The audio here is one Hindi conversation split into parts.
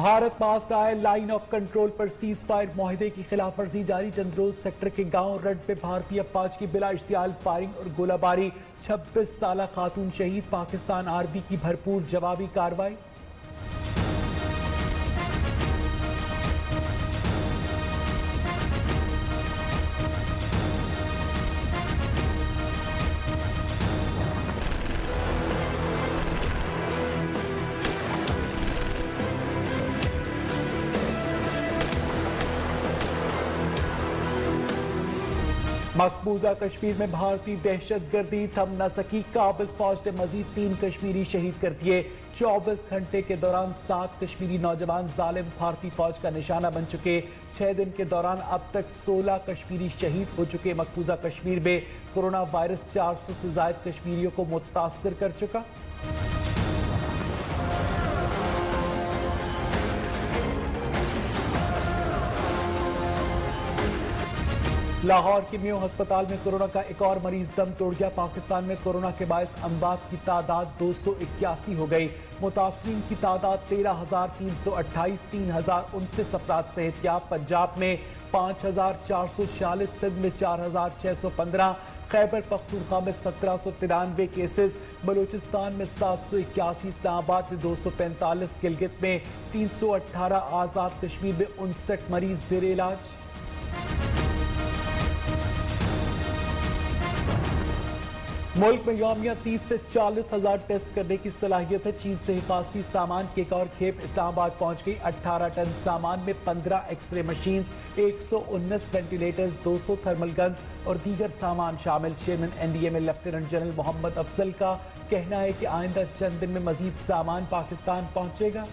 भारत पास आए लाइन ऑफ कंट्रोल पर सीज फायर मुआहदे की खिलाफ वर्जी जारी। चंद्रोज सेक्टर के गांव रड पे भारतीय फौज की बिला इश्तियाल फायरिंग और गोलाबारी। 26 साल खातून शहीद। पाकिस्तान आर्मी की भरपूर जवाबी कार्रवाई। मकबूजा कश्मीर में भारतीय दहशतगर्दी थम न सकी। काबिज फौज ने मजीद 3 कश्मीरी शहीद कर दिए। 24 घंटे के दौरान 7 कश्मीरी नौजवान जालिम भारतीय फौज का निशाना बन चुके। 6 दिन के दौरान अब तक 16 कश्मीरी शहीद हो चुके। मकबूजा कश्मीर में कोरोना वायरस 400 से ज्यादा कश्मीरियों को मुतासर कर चुका। लाहौर के मेयो अस्पताल में कोरोना का एक और मरीज दम तोड़ गया। पाकिस्तान में कोरोना के बायस अमवात की तादाद 281 हो गई। मुतासरीन की तादाद 13,328, 3,029 अफराद सेहतियाब। पंजाब में 5,446, सिंध में 4,615, खैबर पख्तूनख्वा में 1,793 केसेस, बलूचिस्तान में 781, इस्लामाबाद में 245, गिलगित में 318, आजाद कश्मीर में 59 मरीज जेर इलाज। मुल्क में यौमिया 30 से 40 हजार टेस्ट करने की सलाहियत है। चीन से हिफाजती सामान की एक और खेप इस्लामाबाद पहुंच गई। 18 टन सामान में 15 x-ray machines, 119 ventilators, 200 thermal guns और दीगर सामान शामिल। चेयरमैन एनडीए में लेफ्टिनेंट जनरल मोहम्मद अफजल का कहना है कि आइंदा चंद दिन में मजीद सामान पाकिस्तान पहुंचेगा।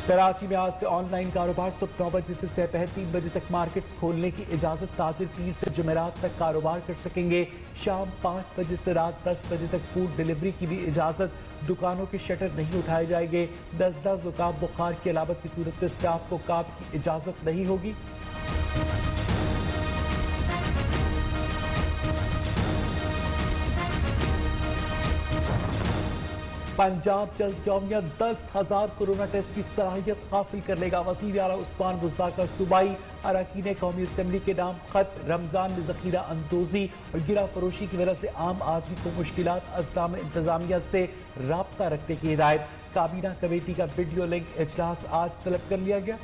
कराची में आज से ऑनलाइन कारोबार। सुबह 9 बजे से दोपहर 3 बजे तक मार्केट्स खोलने की इजाजत। ताजिर पीर से जुमेरात तक कारोबार कर सकेंगे। शाम 5 बजे से रात 10 बजे तक फूड डिलीवरी की भी इजाजत। दुकानों के शटर नहीं उठाए जाएंगे। नज़ला, जुकाम, बुखार की अलामत की सूरत में स्टाफ को काम की इजाजत नहीं होगी। पंजाब जल्द यौमिया 10,000 कोरोना टेस्ट की सलाहियत हासिल कर लेगा। वज़ीर आला उस्मान बुज़दार का सूबाई अरकान कौमी असम्बली के नाम खत। रमजान में जखीरा अंदोजी और गिरा फरोशी की वजह से आम आदमी को मुश्किलात। अज़ला में इंतजामिया से राब्ता रखने की हिदायत। काबीना कमेटी का वीडियो लिंक इजलास आज तलब कर लिया गया।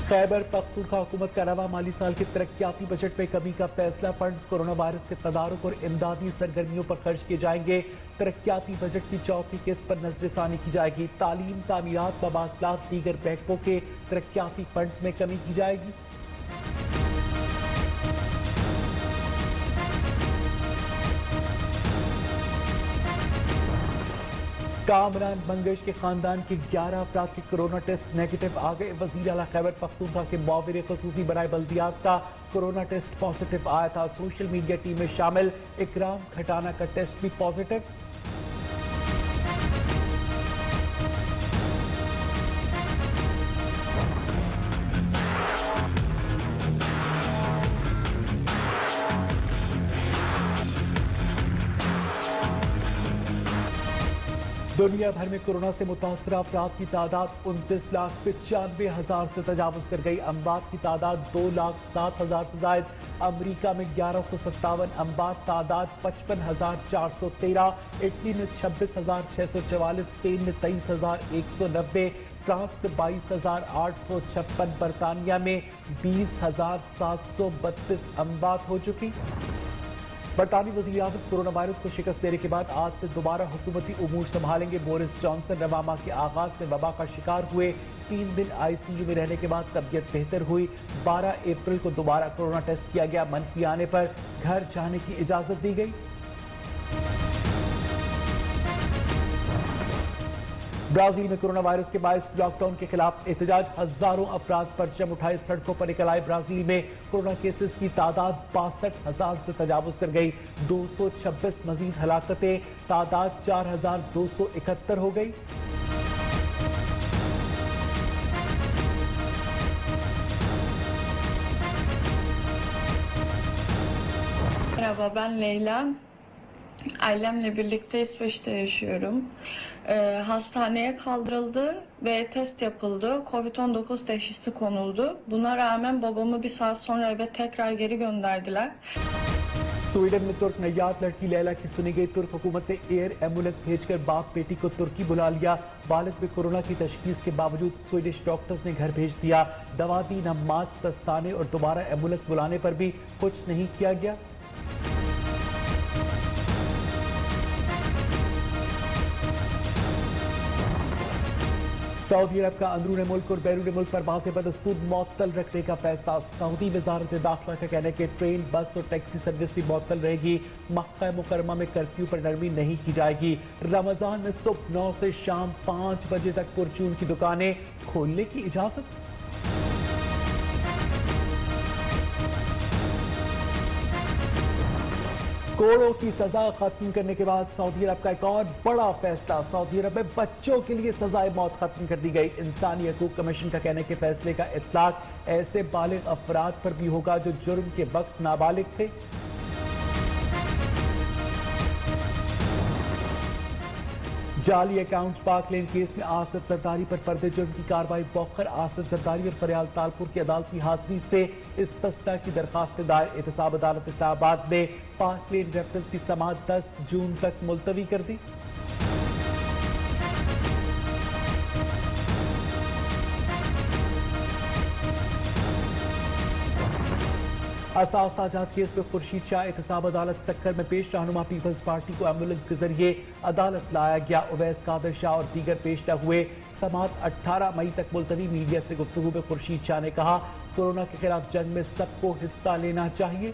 खैबर पख्तूनख्वा हुकूमत का रवा माली साल के तरक्याती बजट में कमी का फैसला। फंड्स कोरोना वायरस के तदारुक और इमदादी सरगर्मियों पर खर्च किए जाएंगे। तरक्याती बजट की चौथी किस्त पर नजरसानी की जाएगी। तालीम, तामीरात, मवासलात, दीगर महकमों के तरक्याती फंड्स में कमी की जाएगी। कामरान मंगेश के खानदान के 11 अफराद के कोरोना टेस्ट नेगेटिव आ गए। वज़ीर आला खैबर पख्तूनख्वा के मुआविर ख़ुसूसी बराए बल्दियात का कोरोना टेस्ट पॉजिटिव आया था। सोशल मीडिया टीम में शामिल इकराम खटाना का टेस्ट भी पॉजिटिव। दुनिया भर में कोरोना से मुतासर अफराद की तादाद 29,95,000 से तजावुज कर गई। अमवात की तादाद 2,07,000 से जायद। अमरीका में 1157 अमवात, तादाद 55,413। इटली में 26,644, स्पेन में 23,190, फ्रांस में 22,856, बरतानिया में 20,732 अमवात हो चुकी। बरतानी वज़ीर आज़म कोरोना वायरस को शिकस्त देने के बाद आज से दोबारा हुकूमती उमूर संभालेंगे। बोरिस जॉनसन रवामा के आगाज में वबा का शिकार हुए। 3 दिन आईसीयू में रहने के बाद तबीयत बेहतर हुई। 12 अप्रैल को दोबारा कोरोना टेस्ट किया गया। मनफी आने पर घर जाने की इजाजत दी गई। ब्राजील में कोरोना वायरस के बायस लॉकडाउन के खिलाफ एहतजाज, हजारों अफराद परचम उठाए सड़कों पर निकल आए। ब्राजील में कोरोना केसेस की तादाद 62,000 से तजावुज कर गई। 226 मजीद हलाकतें, तादाद 4,271 हो गई। Merhaba, ben Leyla. Ailemle birlikte İsveç'te yaşıyorum. Hastaneye kaldırıldı ve test yapıldı. Covid-19 teşhisi konuldu. Buna rağmen babamı bir saat sonra eve tekrar geri gönderdiler. Sweden में तुर्क नैयाद लड़की लैला की सुनी गई। तुर्क हुकूमत ने एयर एम्बुलेंस भेजकर बाप बेटी को तुर्की बुला लिया। बालक में कोरोना की तशखीस के बावजूद स्वीडिश डॉक्टर्स ने घर भेज दिया। दवा दी, न मास्क, दस्ताने और दोबारा एम्बुलेंस बुलाने पर भी कुछ नहीं किया गया। सऊदी अरब का अंदरून मुल्क और बैरून मुल्क परवाज़ें बदस्तूर मअतल रखने का फैसला। सऊदी वज़ारत दाखिला का कहना है कि ट्रेन, बस और टैक्सी सर्विस भी मअतल रहेगी। मक्का मुकर्रमा में कर्फ्यू पर नरमी नहीं की जाएगी। रमजान में सुबह 9 से शाम 5 बजे तक पुरचून की दुकानें खोलने की इजाजत। कोड़ों की सजा खत्म करने के बाद सऊदी अरब का एक और बड़ा फैसला। सऊदी अरब में बच्चों के लिए सजाए मौत खत्म कर दी गई। इंसानी हकूक कमीशन का कहना है कि फैसले का इतलाक ऐसे बालिग अफराद पर भी होगा जो जुर्म के वक्त नाबालिग थे। जाली अकाउंट्स पाकलेन केस में आसिफ जरदारी पर फर्द जुर्म की कार्रवाई मौखर। आसिफ जरदारी और फरियाल तालपुर की अदालती हाजिरी से इस्तिस्ना की दरखास्त दायर। एहतसाब अदालत इस्लामाबाद ने पाकलेन रेफरेंस की समाअत 10 जून तक मुलतवी कर दी। असासाजात केस में खुर्शीद शाह एहतसाब अदालत सक्कर में पेश। रहनुमा पीपल्स पार्टी को एम्बुलेंस के जरिए अदालत लाया गया। उवैस कादर शाह और दीगर पेश न हुए। समाअत 18 मई तक मुलतवी। मीडिया से गुफ्तगू में खुर्शीद शाह ने कहा, कोरोना के खिलाफ जंग में सबको हिस्सा लेना चाहिए।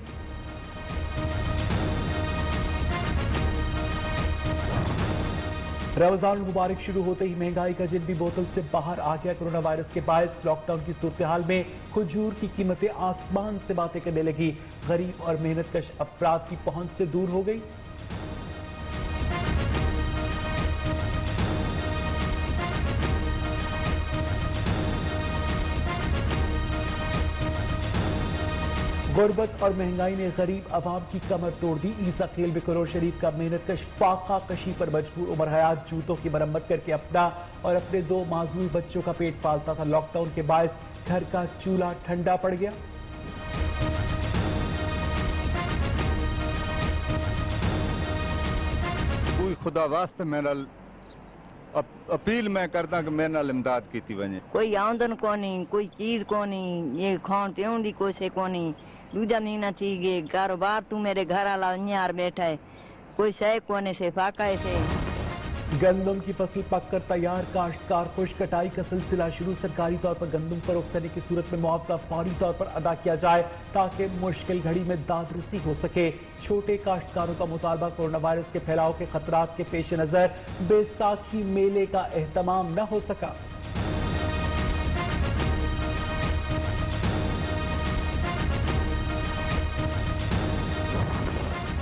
रमजान मुबारक शुरू होते ही महंगाई का जिन भी बोतल से बाहर आ गया। कोरोना वायरस के बायस लॉकडाउन की सूरत हाल में खजूर की कीमतें आसमान से बातें करने लगी। गरीब और मेहनतकश अफराद की पहुंच से दूर हो गई। गुर्बत और महंगाई ने गरीब अवाम की कमर तोड़ दी। ईसा खेल में करोड़ शरीफ का मेहनतकश फाका कशी पर मजबूर। उमर हयात जूतों की मरम्मत करके अपना और अपने 2 माजूर बच्चों का पेट पालता था। लॉकडाउन के बायस घर का चूल्हा ठंडा पड़ गया। कोई खुदा वास्ते मेरा अपील मैं करदा कि मेरे नाल इमदाद कीती वने। कोई आमदन कोनी, कोई चीज कोनी, ये खान पीन दी कोई से कोनी। दूजा महीना थी गए, कारोबार तू मेरे घर आला यार बैठा है, कोई शय कोने से फाका है से। गंदम की फसल पककर तैयार, काश्तकार खुश। कटाई का सिलसिला शुरू। सरकारी तौर पर गंदम फरोख्त करने की सूरत में मुआवजा फौरी तौर पर अदा किया जाए ताकि मुश्किल घड़ी में दादरसी हो सके। छोटे काश्तकारों का मुतालबा, कोरोना वायरस के फैलाव के खतरात के पेश नजर बैसाखी मेले का एहतमाम न हो सका।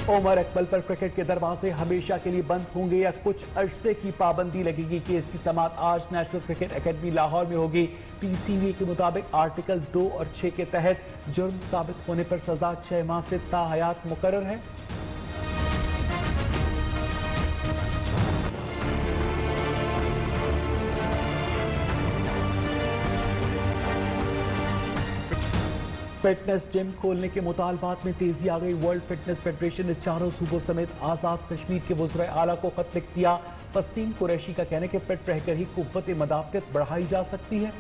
उमर अकमल पर क्रिकेट के दरवाजे हमेशा के लिए बंद होंगे या कुछ अरसे की पाबंदी लगेगी। केस की समाअत आज नेशनल क्रिकेट एकेडमी लाहौर में होगी। पीसीबी के मुताबिक आर्टिकल 2 और 6 के तहत जुर्म साबित होने पर सजा 6 माह से ताहयात मुकर्रर है। फिटनेस जिम खोलने के मुतालबात में तेजी आ गई। वर्ल्ड फिटनेस फेडरेशन ने चारों सूबों समेत आजाद कश्मीर के वज़ीर आला को खत लिख दिया। वसीम कुरैशी का कहना है कि फिट रहकर ही कुव्वत मदाफियत बढ़ाई जा सकती है।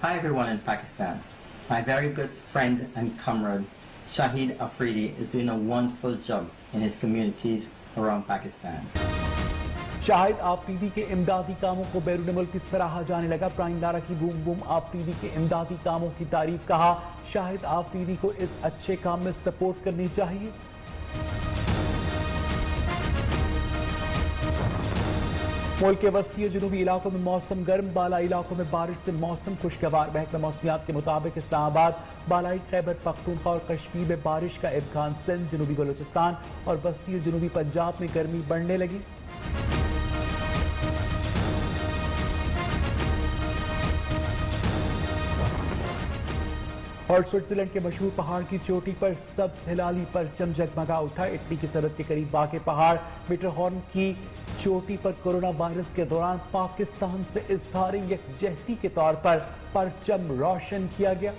Hi everyone in Pakistan. My very good friend and comrade Shahid Afridi is doing a wonderful job in his communities around Pakistan. Shahid Afridi के इमदादी कामों को बैरून मुल्क सराहा जाने लगा। प्राइम लारा की बूम बूम आफरीदी के इमदादी कामों की तारीफ। कहा शाहिद आफरीदी को इस अच्छे काम में सपोर्ट करनी चाहिए। मुल्क के वस्ती और जुनूबी इलाकों में मौसम गर्म, बालाई इलाकों में बारिश से मौसम खुशगवार। महकमा मौसमियात के मुताबिक इस्लामाबाद, बालाई खैबर पख्तूनख्वा और कश्मीर में बारिश का इम्कान। सिंध, जनूबी बलूचिस्तान और वस्ती और जुनूबी पंजाब में गर्मी बढ़ने लगी। और स्विट्जरलैंड के मशहूर पहाड़ की चोटी पर सब्ज हिलाली परचम जगमगा उठा। इटली की सरहद के करीब वाक़े पहाड़ मिटरहॉर्न की चोटी पर कोरोना वायरस के दौरान पाकिस्तान से इजहार यकजहती के तौर पर परचम रोशन किया गया।